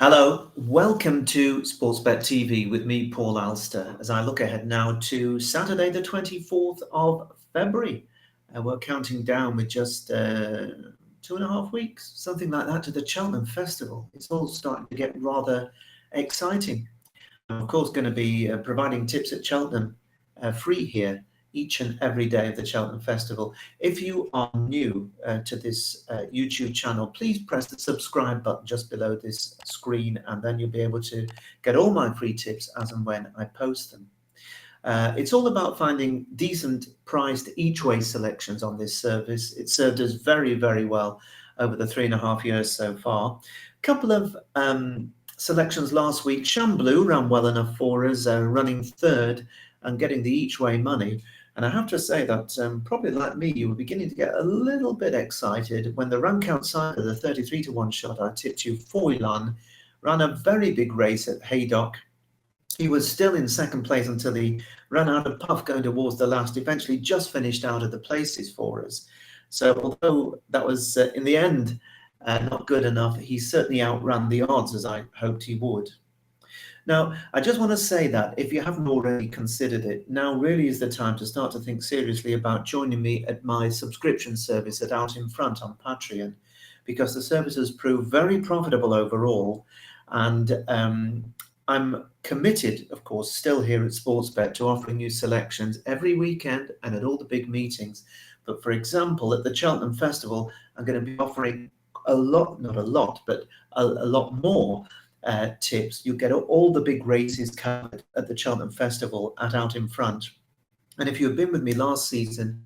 Hello, welcome to Sportsbet TV with me, Paul Alster, as I look ahead now to Saturday, the 24th of February. We're counting down with just 2.5 weeks, something like that, to the Cheltenham Festival. It's all starting to get rather exciting. I'm, of course, going to be providing tips at Cheltenham free here each and every day of the Cheltenham Festival. If you are new to this YouTube channel, please press the subscribe button just below this screen, and then you'll be able to get all my free tips as and when I post them. It's all about finding decent priced each way selections on this service. It served us very, very well over the 3.5 years so far. A couple of selections last week. Shamblu ran well enough for us, running third and getting the each way money. And I have to say that probably like me, you were beginning to get a little bit excited when the rank outside of the 33-1 shot I tipped you, Foylan, ran a very big race at Haydock. He was still in second place until he ran out of puff going towards the last, eventually just finished out of the places for us. So although that was in the end not good enough, he certainly outran the odds as I hoped he would. Now, I just want to say that if you haven't already considered it, now really is the time to start to think seriously about joining me at my subscription service at Out in Front on Patreon, because the service has proved very profitable overall. And I'm committed, of course, still here at Sportsbet to offering you selections every weekend and at all the big meetings. But for example, at the Cheltenham Festival, I'm going to be offering a lot, not a lot, but a lot more tips. You get all the big races covered at the Cheltenham Festival at Out in Front. And if you've been with me last season,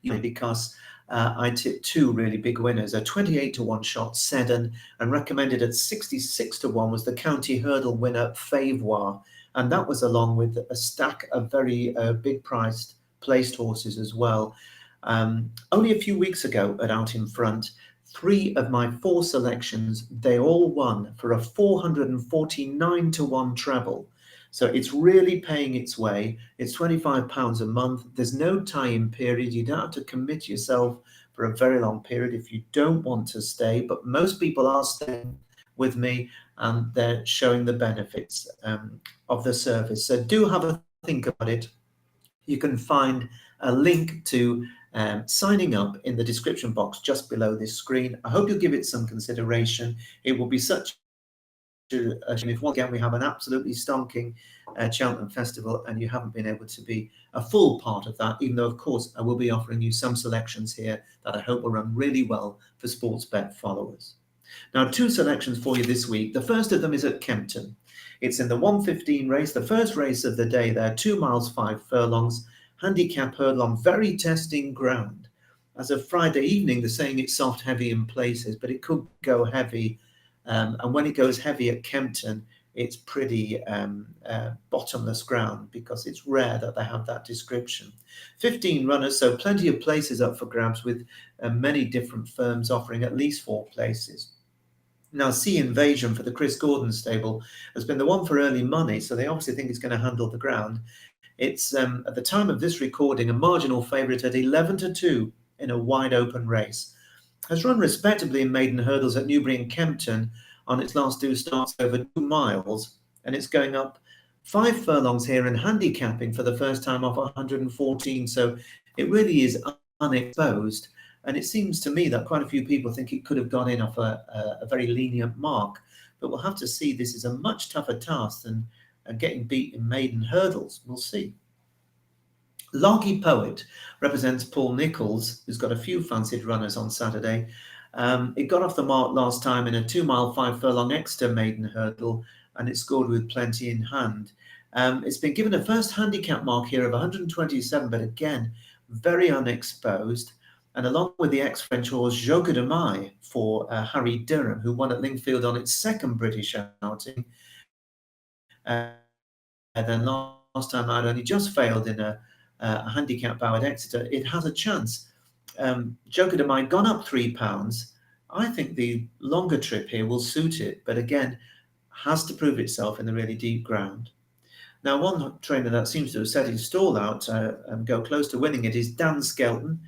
you know, because I tipped two really big winners, a 28-1 shot, Seddon, and recommended at 66-1 was the County Hurdle winner, Favour. And that was along with a stack of very big priced placed horses as well. Only a few weeks ago at Out in Front, 3 of my 4 selections, they all won for a 449-1 treble. So it's really paying its way. It's £25 a month. There's no tie-in period. You don't have to commit yourself for a very long period if you don't want to stay. But most people are staying with me, and they're showing the benefits of the service. So do have a think about it. You can find a link to signing up in the description box just below this screen. I hope you'll give it some consideration. It will be such a shame if once again we have an absolutely stonking Cheltenham Festival and you haven't been able to be a full part of that, even though, of course, I will be offering you some selections here that I hope will run really well for Sportsbet followers. Now, 2 selections for you this week. The first of them is at Kempton. It's in the 1:15 race, the first race of the day there, 2 miles, 5 furlongs, handicap hurdle on very testing ground. As of Friday evening, they're saying it's soft, heavy in places, but it could go heavy. And when it goes heavy at Kempton, it's pretty bottomless ground, because it's rare that they have that description. 15 runners, so plenty of places up for grabs, with many different firms offering at least 4 places. Now, Sea Invasion for the Chris Gordon stable has been the one for early money, so they obviously think it's going to handle the ground. It's, at the time of this recording, a marginal favourite at 11-2 in a wide open race. Has run respectably in maiden hurdles at Newbury and Kempton on its last 2 starts over 2 miles, and it's going up 5 furlongs here in handicapping for the first time off 114. So it really is unexposed. And it seems to me that quite a few people think it could have gone in off a very lenient mark. But we'll have to see. This is a much tougher task than getting beat in maiden hurdles. We'll see. Larky Poet represents Paul Nichols, who's got a few fancied runners on Saturday. It got off the mark last time in a 2 mile, 5 furlong Exeter maiden hurdle, and it scored with plenty in hand. It's been given a first handicap mark here of 127, but again, very unexposed. And along with the ex-French horse Joga de Mai for Harry Durham, who won at Lingfield on its second British outing. And then last time out only just failed in a handicap bow at Exeter. It has a chance. Joga de Mai gone up £3. I think the longer trip here will suit it, but again, has to prove itself in the really deep ground. Now, one trainer that seems to have set his stall out and go close to winning it is Dan Skelton.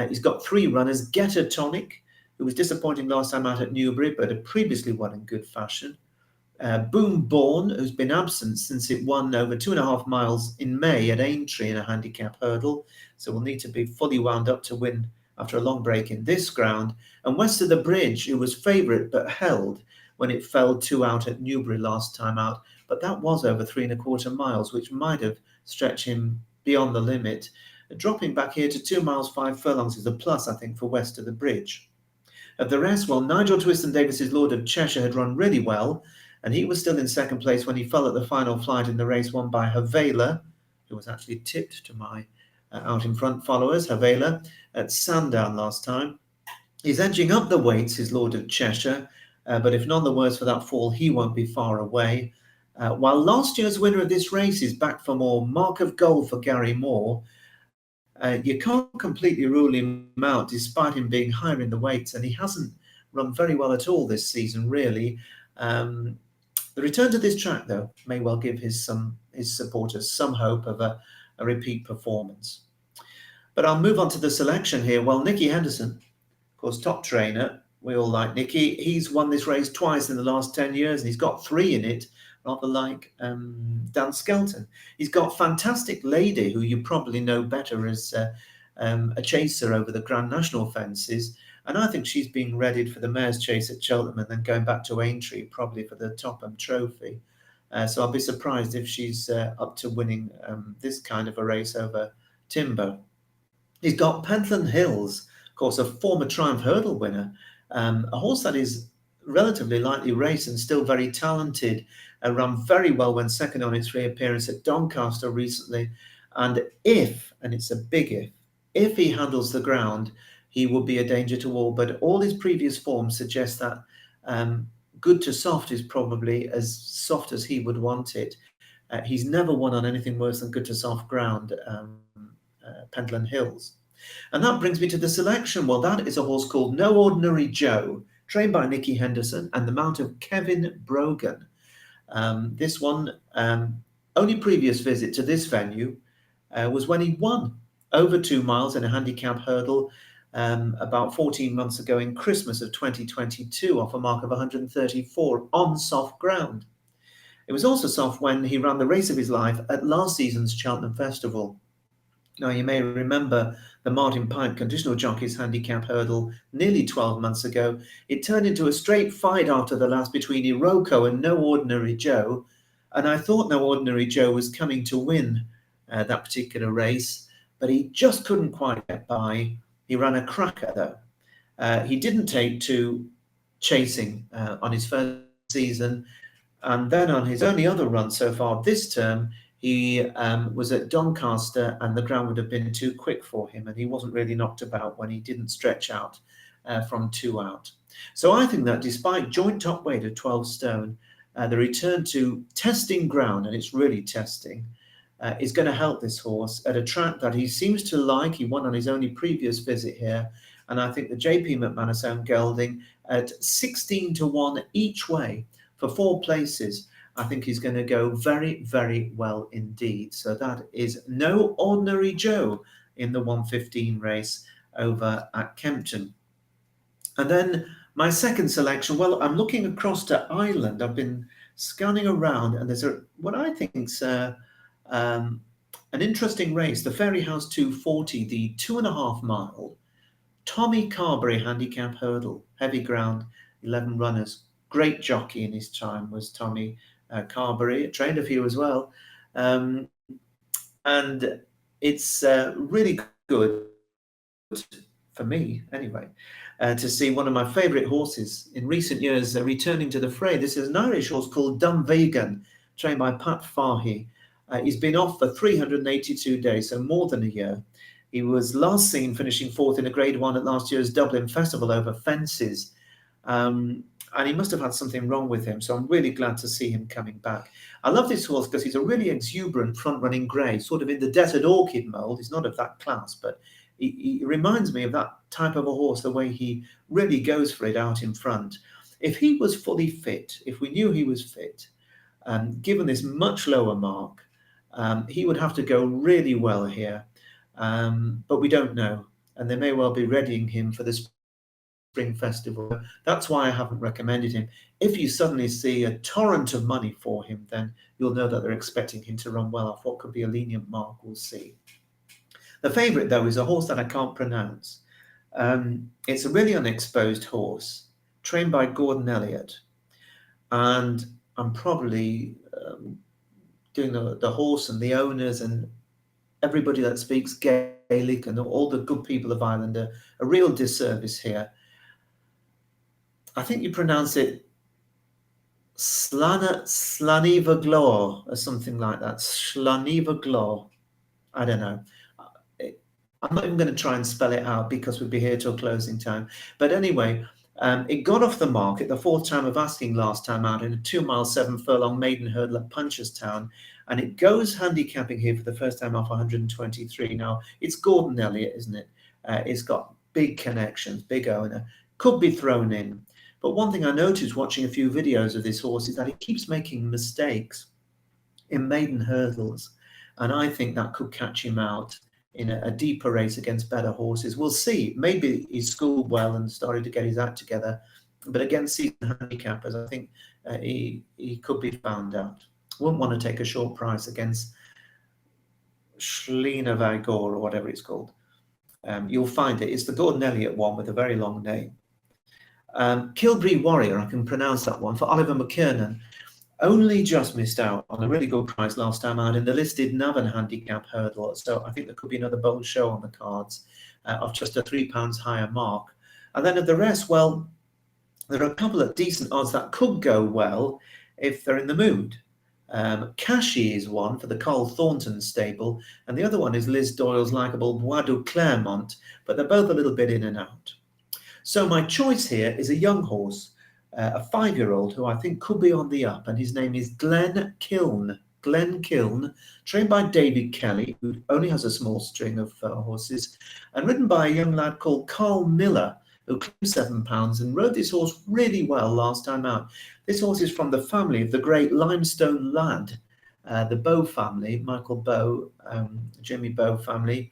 He's got 3 runners: Get a Tonic, who was disappointing last time out at Newbury, but had previously won in good fashion. Boom Bourne, who's been absent since it won over 2.5 miles in May at Aintree in a handicap hurdle, so will need to be fully wound up to win after a long break in this ground. And West of the Bridge, who was favourite but held when it fell 2 out at Newbury last time out, but that was over 3.25 miles, which might have stretched him beyond the limit. Dropping back here to 2 miles 5 furlongs is a plus, I think, for West of the Bridge. Of the rest, well, Nigel Twiston-Davis's Lord of Cheshire had run really well, and he was still in second place when he fell at the final flight in the race won by Havela, who was actually tipped to my out in front followers, Havela, at Sandown last time. He's edging up the weights, his Lord of Cheshire, but if none the worse for that fall, he won't be far away. While last year's winner of this race is back for more, Mark of Gold for Gary Moore, you can't completely rule him out despite him being higher in the weights, and he hasn't run very well at all this season, really. The return to this track, though, may well give his supporters some hope of a repeat performance. But I'll move on to the selection here. Well, Nicky Henderson, of course, top trainer. We all like Nicky. He's won this race twice in the last 10 years, and he's got 3 in it, rather like Dan Skelton. He's got Fantastic Lady, who you probably know better as a chaser over the Grand National fences. And I think she's being readied for the Mayor's Chase at Cheltenham and then going back to Aintree, probably for the Topham Trophy. So I'll be surprised if she's up to winning this kind of a race over Timbo. He's got Pentland Hills, of course, a former Triumph Hurdle winner, a horse that is relatively lightly raced and still very talented, ran very well when second on its reappearance at Doncaster recently. And and it's a big if he handles the ground, he will be a danger to all. But all his previous forms suggest that good to soft is probably as soft as he would want it. He's never won on anything worse than good to soft ground, Pentland Hills. And that brings me to the selection. Well, that is a horse called No Ordinary Joe, trained by Nicky Henderson, and the mount of Kevin Brogan. This one, only previous visit to this venue was when he won over 2 miles in a handicap hurdle about 14 months ago in Christmas of 2022 off a mark of 134 on soft ground. It was also soft when he ran the race of his life at last season's Cheltenham Festival. Now, you may remember the Martin Pike Conditional Jockeys handicap hurdle nearly 12 months ago. It turned into a straight fight after the last between Iroko and No Ordinary Joe, and I thought No Ordinary Joe was coming to win that particular race, but he just couldn't quite get by. He ran a cracker, though. He didn't take to chasing on his first season, and then on his only other run so far this term, he was at Doncaster, and the ground would have been too quick for him, and he wasn't really knocked about when he didn't stretch out from 2 out. So I think that despite joint top weight of 12 stone, the return to testing ground, and it's really testing, is going to help this horse at a track that he seems to like. He won on his only previous visit here, and I think the JP McManus own gelding at 16 to 1 each way for 4 places, I think he's going to go very, very well indeed. So that is No Ordinary Joe in the 1:15 race over at Kempton. And then my second selection, well, I'm looking across to Ireland. I've been scanning around, and there's what I think is an interesting race, the Fairyhouse 240, the 2.5 mile Tommy Carberry handicap hurdle, heavy ground, 11 runners. Great jockey in his time was Tommy Carberry, trained a few as well. And it's really good, for me anyway, to see one of my favourite horses in recent years returning to the fray. This is an Irish horse called Dunvegan, trained by Pat Fahey. He's been off for 382 days, so more than a year. He was last seen finishing 4th in a Grade 1 at last year's Dublin Festival over fences. And he must have had something wrong with him, so I'm really glad to see him coming back. I love this horse because he's a really exuberant front-running grey, sort of in the Desert Orchid mould. He's not of that class, but he reminds me of that type of a horse, the way he really goes for it out in front. If he was fully fit, if we knew he was fit, given this much lower mark, he would have to go really well here, but we don't know, and they may well be readying him for the Spring Festival. That's why I haven't recommended him. If you suddenly see a torrent of money for him, then you'll know that they're expecting him to run well off what could be a lenient mark. We'll see. The favourite, though, is a horse that I can't pronounce. It's a really unexposed horse, trained by Gordon Elliott. And I'm probably doing the horse and the owners and everybody that speaks Gaelic and all the good people of Ireland a real disservice here. I think you pronounce it Slaniva Glor or something like that. Slaniva Glor. I don't know. I'm not even going to try and spell it out because we'd be here till closing time. But anyway, it got off the market the fourth time of asking last time out in a 2 mile 7 furlong maiden hurdle at Punchestown. And it goes handicapping here for the first time off 123. Now, it's Gordon Elliott, isn't it? It's got big connections, big owner. Could be thrown in. But one thing I noticed watching a few videos of this horse is that he keeps making mistakes in maiden hurdles. And I think that could catch him out in a deeper race against better horses. We'll see. Maybe he's schooled well and started to get his act together. But against seasoned handicappers, I think he could be found out. Wouldn't want to take a short price against Schlina Vigor or whatever it's called. You'll find it. It's the Gordon Elliott one with a very long name. Kilbree Warrior, I can pronounce that one, for Oliver McKiernan. Only just missed out on a really good price last time out in the listed Navan handicap hurdle. So I think there could be another bold show on the cards of just a £3 higher mark. And then of the rest, well, there are a couple of decent odds that could go well if they're in the mood. Cashy is one for the Cole Thornton stable, and the other one is Liz Doyle's likeable Bois du Clermont, but they're both a little bit in and out. So my choice here is a young horse, a 5-year-old who I think could be on the up, and his name is Glen Kiln. Glen Kiln, trained by David Kelly, who only has a small string of horses, and ridden by a young lad called Carl Miller, who claimed £7 and rode this horse really well last time out. This horse is from the family of the great Limestone Lad, the Bow family, Michael Bow, Jimmy Bow family.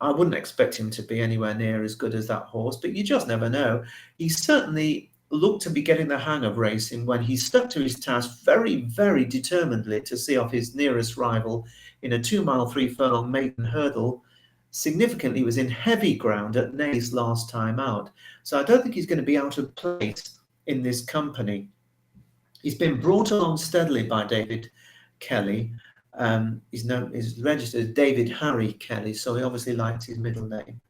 I wouldn't expect him to be anywhere near as good as that horse, but you just never know. He certainly looked to be getting the hang of racing when he stuck to his task very, very determinedly to see off his nearest rival in a 2 mile 3 furlong maiden hurdle. Significantly, he was in heavy ground at Naas last time out. So I don't think he's going to be out of place in this company. He's been brought along steadily by David Kelly. He's registered as David Harry Kelly, so he obviously likes his middle name.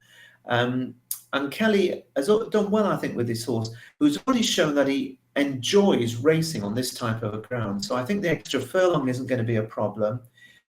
And Kelly has done well, I think, with this horse, who's already shown that he enjoys racing on this type of ground. So I think the extra furlong isn't going to be a problem.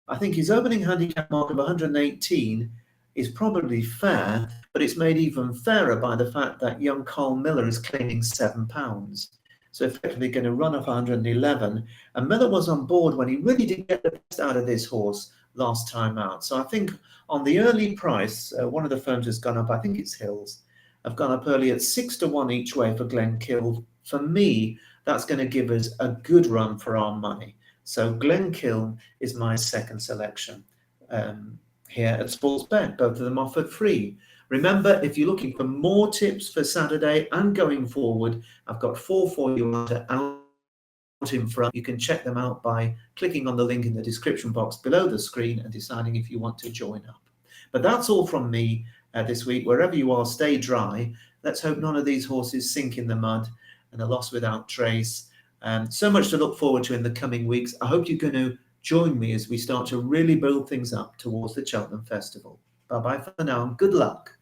I think his opening handicap mark of 118 is probably fair, but it's made even fairer by the fact that young Carl Miller is claiming £7. So effectively going to run off 111. And Miller was on board when he really did get the best out of this horse last time out. So I think on the early price, one of the firms has gone up, I think it's Hills, have gone up early at 6 to 1 each way for Glen Kiln. For me, that's going to give us a good run for our money. So Glen Kiln is my second selection here at Sportsbet, both of them offered free. Remember, if you're looking for more tips for Saturday and going forward, I've got 4 for you out in front. You can check them out by clicking on the link in the description box below the screen and deciding if you want to join up. But that's all from me this week. Wherever you are, stay dry. Let's hope none of these horses sink in the mud and are lost without trace. So much to look forward to in the coming weeks. I hope you're going to join me as we start to really build things up towards the Cheltenham Festival. Bye-bye for now and good luck.